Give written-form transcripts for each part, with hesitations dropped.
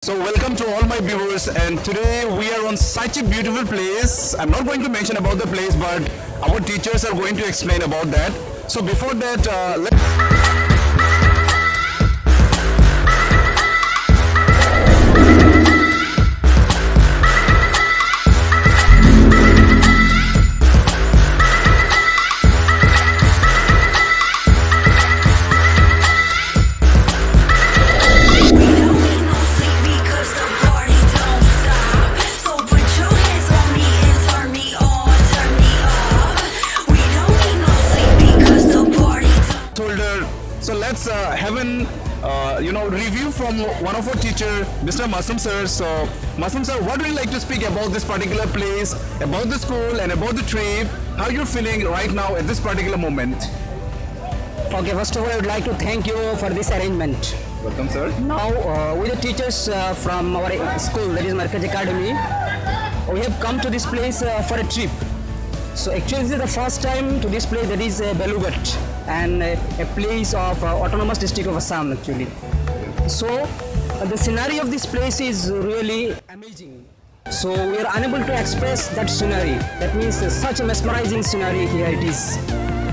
So welcome to all my viewers, and today we are on such a beautiful place. I'm not going to mention about the place, but our teachers are going to explain about that. So before that, let's have an review from one of our teacher, Mr. Masum sir. So Masum sir, what would you like to speak about this particular place, about the school, and about the trip? How you're feeling right now at this particular moment? Okay, first of all, I would like to thank you for this arrangement. Welcome, sir. Now, with the teachers from our school, that is Markaz Academy, we have come to this place for a trip. So actually, this is the first time to this place, that is Belugat, and a place of autonomous district of Assam actually. So the scenery of this place is really amazing. So we are unable to express that scenery. That means such a mesmerizing scenery here it is.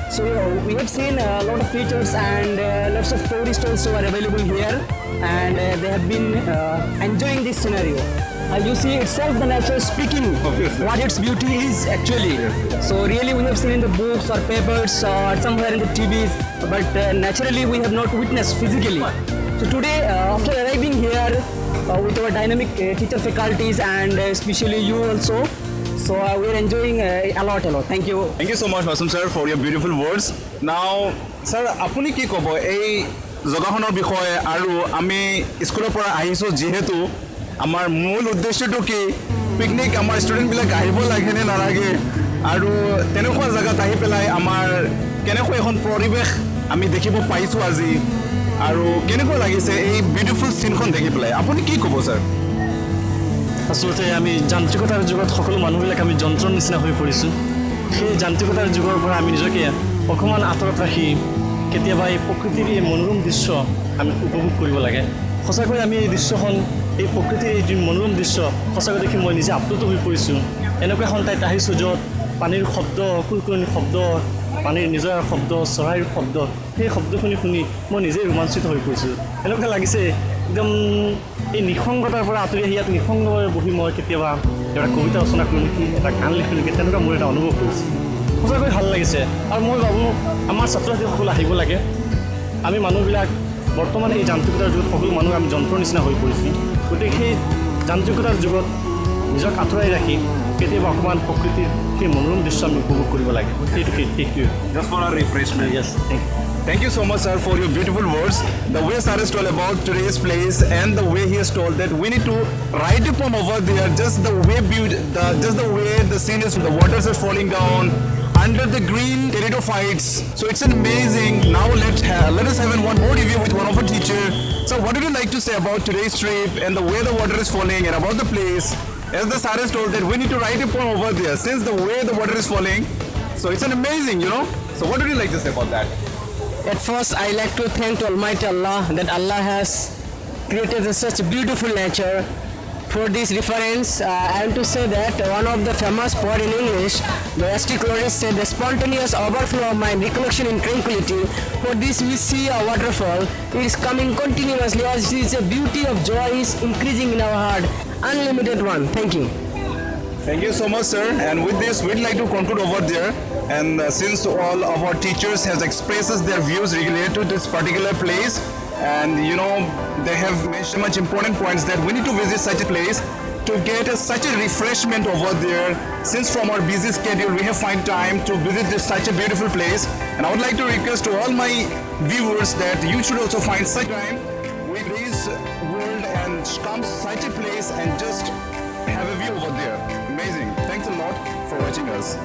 So we have seen a lot of teachers and lots of tourists also are available here, and they have been enjoying this scenario. As you see itself, the nature speaking what its beauty is actually. So really we have seen in the books or papers or somewhere in the TVs, but naturally we have not witnessed physically. So today, after arriving here with our dynamic teacher faculties and especially you also, so we are enjoying a lot. Thank you. Thank you so much, Masum sir, for your beautiful words. Now, sir, apuni ki kobo ei জগাখনৰ বিষয়ে আৰু আমি স্কুলৰ পৰা আহিছো যেহেতু আমাৰ মূল উদ্দেশ্যটো কি পিকনিক আমাৰ ষ্টুডেণ্টবিলাক আহিব লাগে নে নালাগে আৰু তেনেকুৱা জায়গাত আহি পেলাই আমাৰ কেনেকুৱা এখন পৰিৱেশ আমি দেখিব পাইছো আজি আৰু কেনেকুৱা লাগিছে এই বিউটিফুল সিনখন দেখি পেলাই আপুনি কি ক'ব স্যাৰ আসলতে আমি যান্ত্ৰিকতাৰ যুগত সকলো মানুহবিলাক আমি যন্ত্ৰৰ নিচিনা হৈ পৰিছোঁ সেই যান্ত্ৰিকতাৰ যুগৰ পৰা আমি নিজকে অকণমান আঁতৰত ৰাখি কেতিয়াবা এই প্ৰকৃতিৰ এই মনোৰম দৃশ্য আমি উপভোগ কৰিব লাগে সঁচাকৈ আমি এই দৃশ্যখন এই প্ৰকৃতিৰ এই মনোৰম দৃশ্য সঁচাকৈ দেখি মই নিজে আপ্লুত হৈ পৰিছোঁ এনেকুৱা এখন ঠাইত আহিছোঁ য'ত পানীৰ শব্দ কুলকুলনি শব্দ পানীৰ নিজৰাৰ শব্দ চৰাইৰ শব্দ সেই শব্দখিনি শুনি মই নিজে ৰোমাঞ্চিত হৈ পৰিছোঁ এনেকুৱা লাগিছে একদম এই নিসংগতাৰ পৰা আঁতৰি আহি ইয়াত নিসংগভাৱে বহি মই কেতিয়াবা এটা কবিতা ৰচনা কৰোঁ নেকি এটা গান লিখোঁ নেকি তেনেকুৱা মোৰ এটা অনুভৱ কৰিছোঁ সঁচাকৈ ভাল লাগিছে আৰু মই ভাবোঁ আমাৰ ছাত্ৰ ছাত্ৰীসকল আহিব লাগে আমি মানুহবিলাক বৰ্তমান এই যান্ত্ৰিকতাৰ যুগত সকলো মানুহ আমি যন্ত্ৰৰ নিচিনা হৈ পৰিছোঁ গতিকে সেই যান্ত্ৰিকতাৰ যুগত নিজক আঁতৰাই ৰাখি কেতিয়াবা অকণমান প্ৰকৃতিৰ সেই মনোৰম দৃশ্য আমি উপভোগ কৰিব লাগে সেইটোৱে Just for a refreshment. Yes, thank you. Thank you so much, sir, for your beautiful words. The way sir has told about today's place and the way he has told that we need to write a poem over there, just the way the scene is, the waters are falling down under the green pteridophytes. So it's amazing. Now let us have one more review with one of our teacher. So what would you like to say about today's trip and the way the water is falling and about the place? As the sir has told that we need to write a poem over there since the way the water is falling. So it's an amazing, So what would you like to say about that? At first, I like to thank Almighty Allah that Allah has created such beautiful nature. For this reference, I am to say that one of the famous poet in English, the St. Claudius said, "The spontaneous overflow of my recollection in tranquility. For this we see a waterfall. It is coming continuously as it is a beauty of joy is increasing in our heart. Unlimited one." Thank you. Thank you so much, sir. And with this, we'd like to conclude over there. And since all of our teachers has expressed their views related to this particular place, and they have mentioned much important points that we need to visit such a place to get such a refreshment over there. Since from our busy schedule, we have find time to visit such a beautiful place. And I would like to request to all my viewers that you should also find such time with this world and come such a place and just have a view over there. Amazing. Thanks a lot for watching us.